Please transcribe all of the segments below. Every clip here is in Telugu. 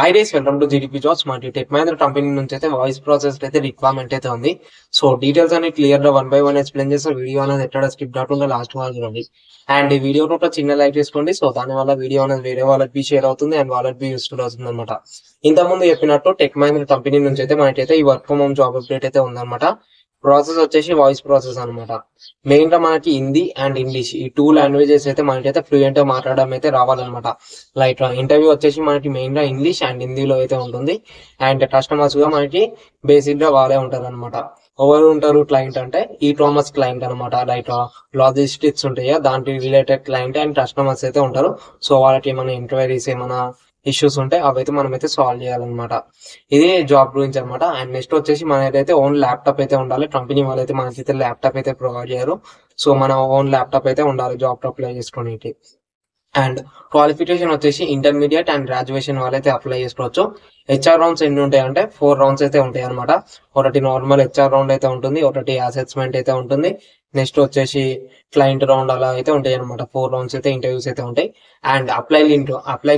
High days welcome to GDP jobs. మనకి టెక్ మహేంద్ర కంపెనీ నుంచి అయితే వాయిస్ ప్రాసెస్ అయితే రిక్వైర్మెంట్ అయితే ఉంది. సో డీటెయిల్స్ అన్ని క్లియర్ గా 1 by 1 ఎక్స్ప్లెయిన్ చేస్తే వీడియో అనేది ఎక్కడ స్కిప్ కాకుండా లాస్ట్ వరకు చూడండి. అండ్ ఈ వీడియో ఒక చిన్న లైక్ చేసుకోండి. సో దాని వల్ల వీడియో అనేది వేరే వాళ్ళకి షేర్ అవుతుంది అండ్ వాళ్ళకి యూస్ఫుల్ అవుతుంది అనమాట. ఇంతకుముందు చెప్పినట్టు టెక్ మహేంద్ర కంపెనీ నుంచి అయితే మనకైతే ఈ work from home job update అయితే ఉందన్నమాట. ప్రాసెస్ వచ్చేసి వాయిస్ ప్రాసెస్ అనమాట. మెయిన్ గా మనకి హిందీ అండ్ ఇంగ్లీష్ ఈ 2 లాంగ్వేజెస్ అయితే మనకైతే ఫ్లూయెంట్ గా మాట్లాడడం అయితే రావాలన్నమాట. లైక్ ఇంటర్వ్యూ వచ్చేసి మనకి మెయిన్ గా ఇంగ్లీష్ అండ్ హిందీలో అయితే ఉంటుంది. అండ్ కస్టమర్స్ గా మనకి బేసిక్ గా వాళ్ళే ఉంటారు అనమాట. ఎవరు ఉంటారు క్లయింట్ అంటే ఈ కామర్స్ క్లయింట్ అనమాట. లైక్ లాజిస్టిక్స్ ఉంటాయి, దానికి రిలేటెడ్ క్లయింట్ అండ్ కస్టమర్స్ అయితే ఉంటారు. సో వాళ్ళకి ఏమైనా ఎంక్వైరీస్ ఏమైనా ఇష్యూస్ ఉంటే అవైతే మనం అయితే సాల్వ్ చేయాలన్నమాట. ఇది జాబ్ గురించి అనమాట. అండ్ నెక్స్ట్ వచ్చేసి మనకైతే ఓన్ ల్యాప్టాప్ అయితే ఉండాలి. కంపెనీ వాళ్ళైతే మనకైతే ల్యాప్టాప్ అయితే ప్రొవైడ్ చేయరు. సో మన ఓన్ ల్యాప్టాప్ అయితే ఉండాలి జాబ్ అప్లై చేసుకోవడానికి. అండ్ క్వాలిఫికేషన్ వచ్చేసి ఇంటర్మీడియట్ అండ్ గ్రాడ్యుయేషన్ వాళ్ళైతే అప్లై చేసుకోవచ్చు. హెచ్ఆర్ రౌండ్స్ ఎన్ని ఉంటాయి అంటే 4 రౌండ్స్ అయితే ఉంటాయి అనమాట. ఒకటి నార్మల్ హెచ్ఆర్ రౌండ్ అయితే ఉంటుంది, ఒకటి అసెస్మెంట్ అయితే ఉంటుంది, నెక్స్ట్ వచ్చేసి క్లయింట్ రౌండ్ అలా అయితే ఉంటాయి అనమాట. 4 రౌండ్స్ అయితే ఇంటర్వ్యూస్ అయితే ఉంటాయి. అండ్ అప్లై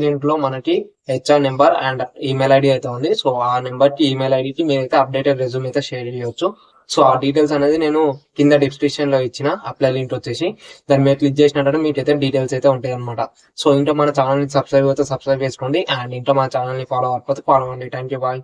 లింక్ లో మనకి HR number and email ID అయితే ఉంది. సో ఆ నెంబర్ కి ఈమెయిల్ ఐడికి మీరైతే అప్డేటెడ్ రెజ్యూమ్ అయితే షేర్ చేయవచ్చు. సో ఆ డీటెయిల్స్ అనేది నేను కింద డిస్క్రిప్షన్ లో ఇచ్చిన అప్లై లింక్ వచ్చేసి దాని మీద క్లిక్ చేసినట్టు మీకైతే డీటెయిల్స్ అయితే ఉంటాయి అనమాట. సో ఇంకా మన ఛానల్ ని సబ్స్క్రైబ్ అయితే సబ్స్క్రైబ్ చేసుకోండి. అండ్ ఇంకా మన ఛానల్ ని ఫాలో అవ్వకపోతే ఫాలో అవ్వండి. Thank you, bye.